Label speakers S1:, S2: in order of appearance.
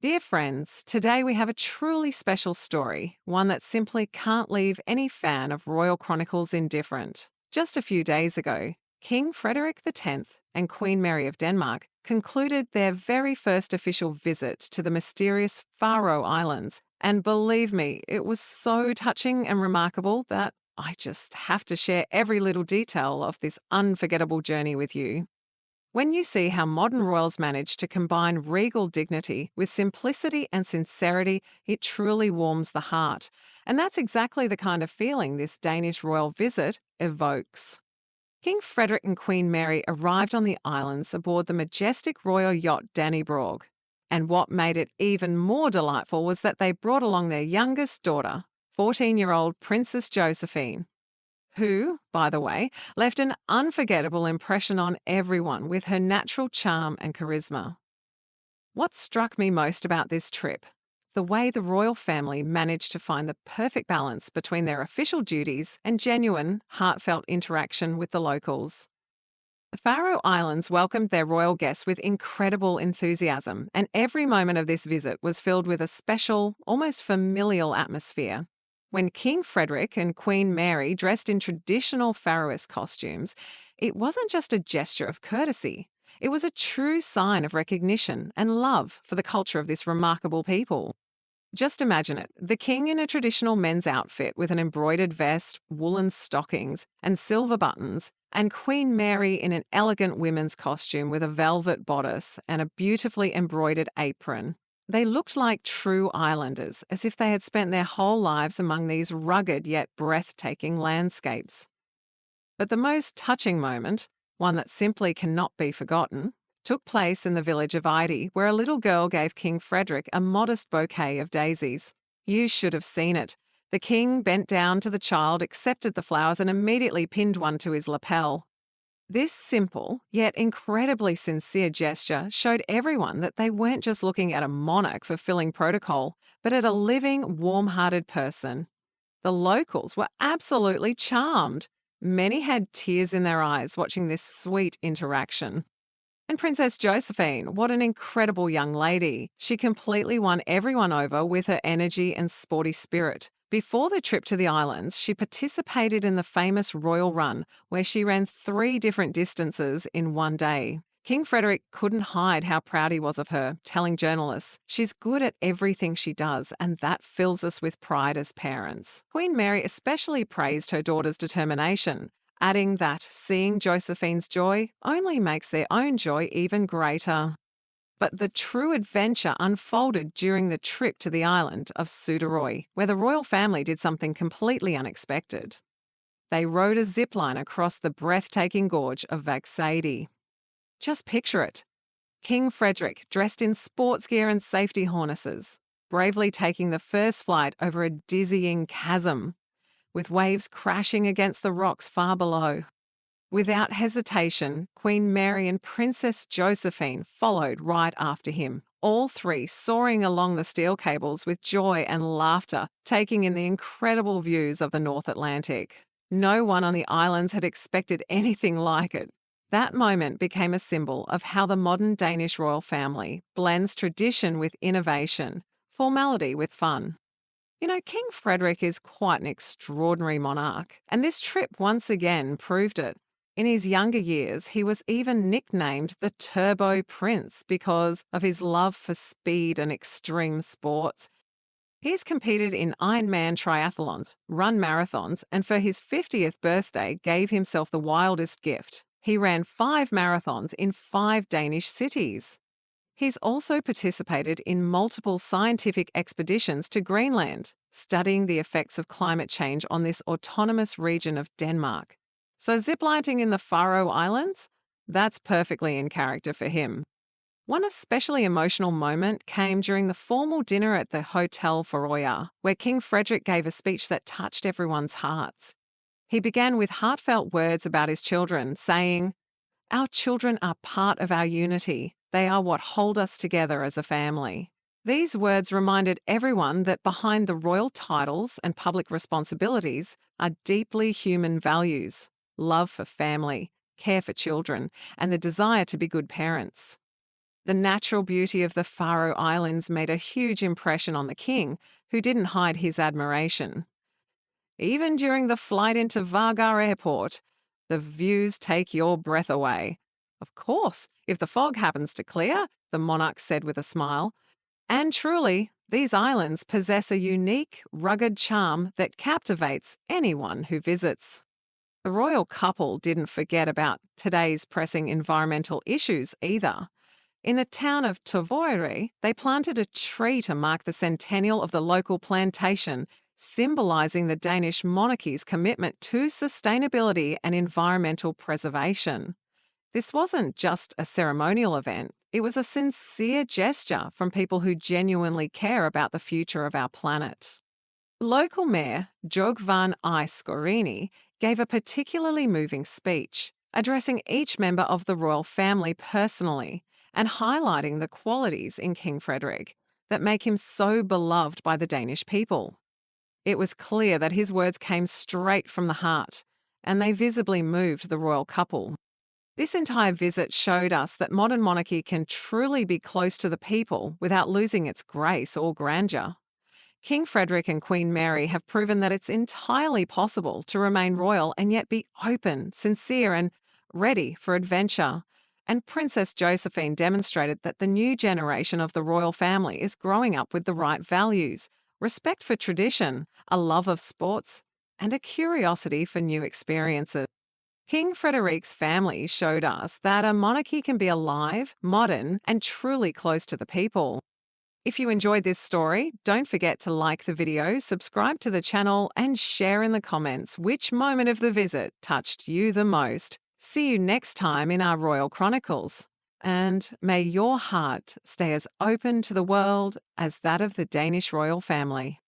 S1: Dear friends, today we have a truly special story, one that simply can't leave any fan of royal chronicles indifferent. Just a few days ago, King Frederick X and Queen Mary of Denmark concluded their very first official visit to the mysterious Faroe Islands. And believe me, it was so touching and remarkable that I just have to share every little detail of this unforgettable journey with you. When you see how modern royals manage to combine regal dignity with simplicity and sincerity, it truly warms the heart. And that's exactly the kind of feeling this Danish royal visit evokes. King Frederick and Queen Mary arrived on the islands aboard the majestic royal yacht Dannebrog. And what made it even more delightful was that they brought along their youngest daughter, 14-year-old Princess Josephine, who, by the way, left an unforgettable impression on everyone with her natural charm and charisma. What struck me most about this trip? The way the royal family managed to find the perfect balance between their official duties and genuine, heartfelt interaction with the locals. The Faroe Islands welcomed their royal guests with incredible enthusiasm, and every moment of this visit was filled with a special, almost familial atmosphere. When King Frederick and Queen Mary dressed in traditional Faroese costumes, it wasn't just a gesture of courtesy. It was a true sign of recognition and love for the culture of this remarkable people. Just imagine it, the king in a traditional men's outfit with an embroidered vest, woolen stockings, and silver buttons, and Queen Mary in an elegant women's costume with a velvet bodice and a beautifully embroidered apron. They looked like true islanders, as if they had spent their whole lives among these rugged yet breathtaking landscapes. But the most touching moment, one that simply cannot be forgotten, took place in the village of Ide, where a little girl gave King Frederick a modest bouquet of daisies. You should have seen it. The king bent down to the child, accepted the flowers, and immediately pinned one to his lapel. This simple, yet incredibly sincere gesture showed everyone that they weren't just looking at a monarch fulfilling protocol, but at a living, warm-hearted person. The locals were absolutely charmed. Many had tears in their eyes watching this sweet interaction. And Princess Josephine, what an incredible young lady. She completely won everyone over with her energy and sporty spirit. Before the trip to the islands, she participated in the famous Royal Run, where she ran 3 different distances in one day. King Frederick couldn't hide how proud he was of her, telling journalists, "She's good at everything she does, and that fills us with pride as parents." Queen Mary especially praised her daughter's determination, adding that seeing Josephine's joy only makes their own joy even greater. But the true adventure unfolded during the trip to the island of Suðuroy, where the royal family did something completely unexpected. They rode a zipline across the breathtaking gorge of Vaxeidi. Just picture it. King Frederick, dressed in sports gear and safety harnesses, bravely taking the first flight over a dizzying chasm, with waves crashing against the rocks far below. Without hesitation, Queen Mary and Princess Josephine followed right after him, all 3 soaring along the steel cables with joy and laughter, taking in the incredible views of the North Atlantic. No one on the islands had expected anything like it. That moment became a symbol of how the modern Danish royal family blends tradition with innovation, formality with fun. King Frederick is quite an extraordinary monarch, and this trip once again proved it. In his younger years, he was even nicknamed the Turbo Prince because of his love for speed and extreme sports. He's competed in Ironman triathlons, run marathons, and for his 50th birthday gave himself the wildest gift. He ran 5 marathons in 5 Danish cities. He's also participated in multiple scientific expeditions to Greenland, studying the effects of climate change on this autonomous region of Denmark. So ziplining in the Faroe Islands? That's perfectly in character for him. One especially emotional moment came during the formal dinner at the Hotel Faroe, where King Frederick gave a speech that touched everyone's hearts. He began with heartfelt words about his children, saying, "Our children are part of our unity. They are what hold us together as a family." These words reminded everyone that behind the royal titles and public responsibilities are deeply human values: love for family, care for children, and the desire to be good parents. The natural beauty of the Faroe Islands made a huge impression on the king, who didn't hide his admiration. Even during the flight into Vargar Airport, the views take your breath away. Of course, if the fog happens to clear, the monarch said with a smile. And truly, these islands possess a unique, rugged charm that captivates anyone who visits. The royal couple didn't forget about today's pressing environmental issues either. In the town of Tavoire, they planted a tree to mark the centennial of the local plantation, symbolising the Danish monarchy's commitment to sustainability and environmental preservation. This wasn't just a ceremonial event, it was a sincere gesture from people who genuinely care about the future of our planet. Local mayor Jog van Scorini gave a particularly moving speech, addressing each member of the royal family personally and highlighting the qualities in King Frederick that make him so beloved by the Danish people. It was clear that his words came straight from the heart, and they visibly moved the royal couple. This entire visit showed us that modern monarchy can truly be close to the people without losing its grace or grandeur. King Frederick and Queen Mary have proven that it's entirely possible to remain royal and yet be open, sincere, and ready for adventure. And Princess Josephine demonstrated that the new generation of the royal family is growing up with the right values: respect for tradition, a love of sports, and a curiosity for new experiences. King Frederik's family showed us that a monarchy can be alive, modern, and truly close to the people. If you enjoyed this story, don't forget to like the video, subscribe to the channel, and share in the comments which moment of the visit touched you the most. See you next time in our Royal Chronicles. And may your heart stay as open to the world as that of the Danish royal family.